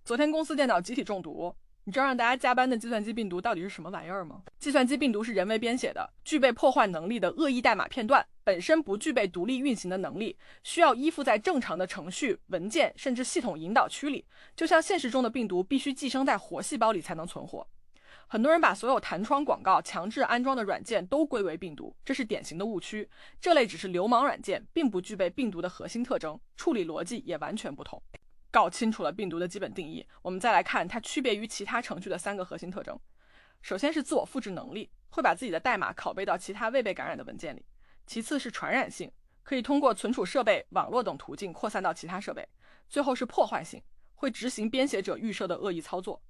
昨天公司电脑集体中毒，你知道让大家加班的计算机病毒到底是什么玩意儿吗？计算机病毒是人为编写的，具备破坏能力的恶意代码片段，本身不具备独立运行的能力，需要依附在正常的程序、文件甚至系统引导区里，就像现实中的病毒必须寄生在活细胞里才能存活。很多人把所有弹窗广告、强制安装的软件都归为病毒，这是典型的误区。这类只是流氓软件，并不具备病毒的核心特征，处理逻辑也完全不同。搞清楚了病毒的基本定义，我们再来看它区别于其他程序的3个核心特征。首先是自我复制能力，会把自己的代码拷贝到其他未被感染的文件里。其次是传染性，可以通过存储设备、网络等途径扩散到其他设备。最后是破坏性，会执行编写者预设的恶意操作。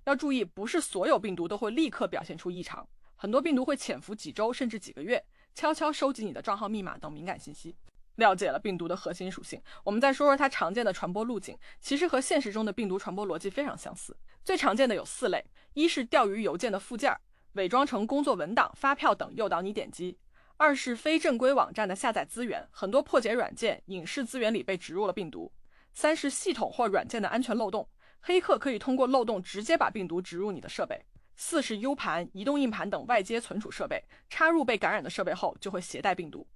要注意，不是所有病毒都会立刻表现出异常，很多病毒会潜伏几周甚至几个月，悄悄收集你的账号密码等敏感信息。了解了病毒的核心属性，我们再说说它常见的传播路径，其实和现实中的病毒传播逻辑非常相似。最常见的有4类，一是钓鱼邮件的附件，伪装成工作文档、发票等诱导你点击；二是非正规网站的下载资源，很多破解软件、影视资源里被植入了病毒；三是系统或软件的安全漏洞，黑客可以通过漏洞直接把病毒植入你的设备；四是 U 盘、移动硬盘等外接存储设备，插入被感染的设备后就会携带病毒。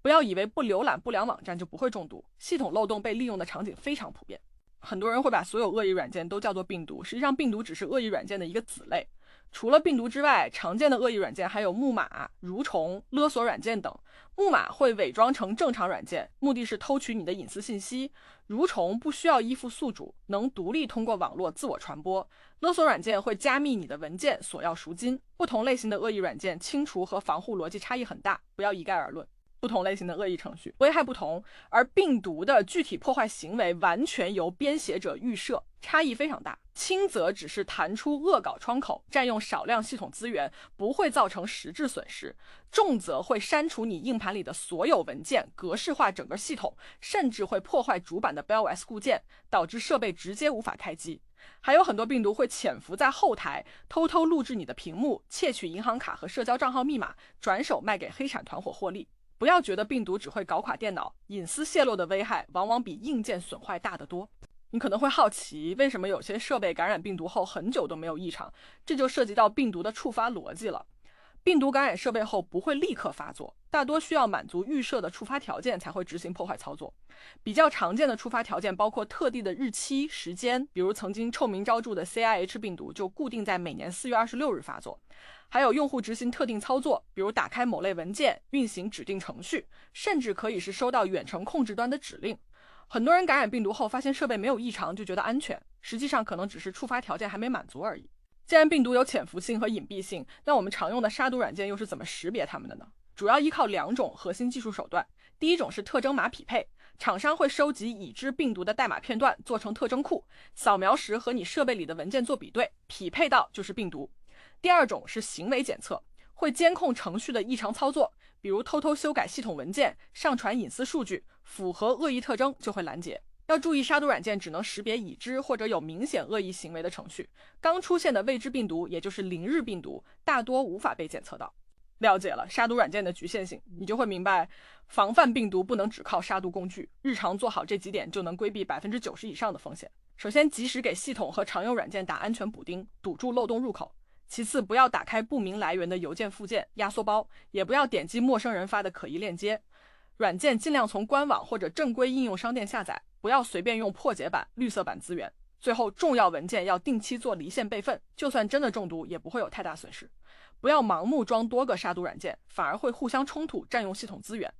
不要以为不浏览不良网站就不会中毒，系统漏洞被利用的场景非常普遍。很多人会把所有恶意软件都叫做病毒，实际上病毒只是恶意软件的一个子类。除了病毒之外，常见的恶意软件还有木马、蠕虫、勒索软件等。木马会伪装成正常软件，目的是偷取你的隐私信息；蠕虫不需要依附宿主，能独立通过网络自我传播；勒索软件会加密你的文件，索要赎金。不同类型的恶意软件清除和防护逻辑差异很大，不要一概而论。不同类型的恶意程序危害不同，而病毒的具体破坏行为完全由编写者预设，差异非常大。轻则只是弹出恶搞窗口，占用少量系统资源，不会造成实质损失；重则会删除你硬盘里的所有文件，格式化整个系统，甚至会破坏主板的 BIOS 固件，导致设备直接无法开机。还有很多病毒会潜伏在后台，偷偷录制你的屏幕，窃取银行卡和社交账号密码，转手卖给黑产团伙获利。不要觉得病毒只会搞垮电脑，隐私泄露的危害往往比硬件损坏大得多。你可能会好奇，为什么有些设备感染病毒后很久都没有异常？这就涉及到病毒的触发逻辑了。病毒感染设备后不会立刻发作，大多需要满足预设的触发条件才会执行破坏操作。比较常见的触发条件包括特定的日期、时间，比如曾经臭名昭著的 CIH 病毒就固定在每年4月26日发作。还有用户执行特定操作，比如打开某类文件、运行指定程序，甚至可以是收到远程控制端的指令。很多人感染病毒后发现设备没有异常就觉得安全，实际上可能只是触发条件还没满足而已。既然病毒有潜伏性和隐蔽性，那我们常用的杀毒软件又是怎么识别它们的呢？主要依靠2种核心技术手段。第一种是特征码匹配，厂商会收集已知病毒的代码片段做成特征库，扫描时和你设备里的文件做比对，匹配到就是病毒。第二种是行为检测，会监控程序的异常操作，比如偷偷修改系统文件、上传隐私数据，符合恶意特征就会拦截。要注意，杀毒软件只能识别已知或者有明显恶意行为的程序，刚出现的未知病毒，也就是零日病毒，大多无法被检测到。了解了杀毒软件的局限性，你就会明白，防范病毒不能只靠杀毒工具，日常做好这几点就能规避90%以上的风险。首先，及时给系统和常用软件打安全补丁，堵住漏洞入口。其次，不要打开不明来源的邮件附件、压缩包，也不要点击陌生人发的可疑链接。软件尽量从官网或者正规应用商店下载，不要随便用破解版、绿色版资源。最后，重要文件要定期做离线备份，就算真的中毒也不会有太大损失。不要盲目装多个杀毒软件，反而会互相冲突，占用系统资源，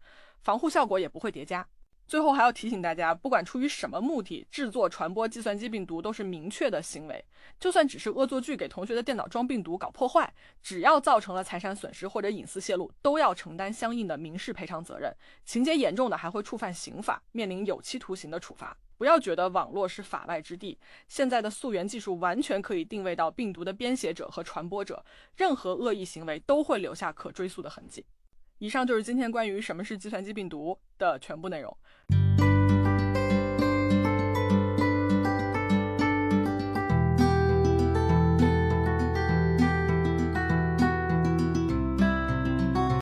防护效果也不会叠加。最后还要提醒大家，不管出于什么目的，制作传播计算机病毒都是明确的行为。就算只是恶作剧给同学的电脑装病毒搞破坏，只要造成了财产损失或者隐私泄露，都要承担相应的民事赔偿责任，情节严重的还会触犯刑法，面临有期徒刑的处罚。不要觉得网络是法外之地，现在的溯源技术完全可以定位到病毒的编写者和传播者，任何恶意行为都会留下可追溯的痕迹。以上就是今天关于什么是计算机病毒的全部内容。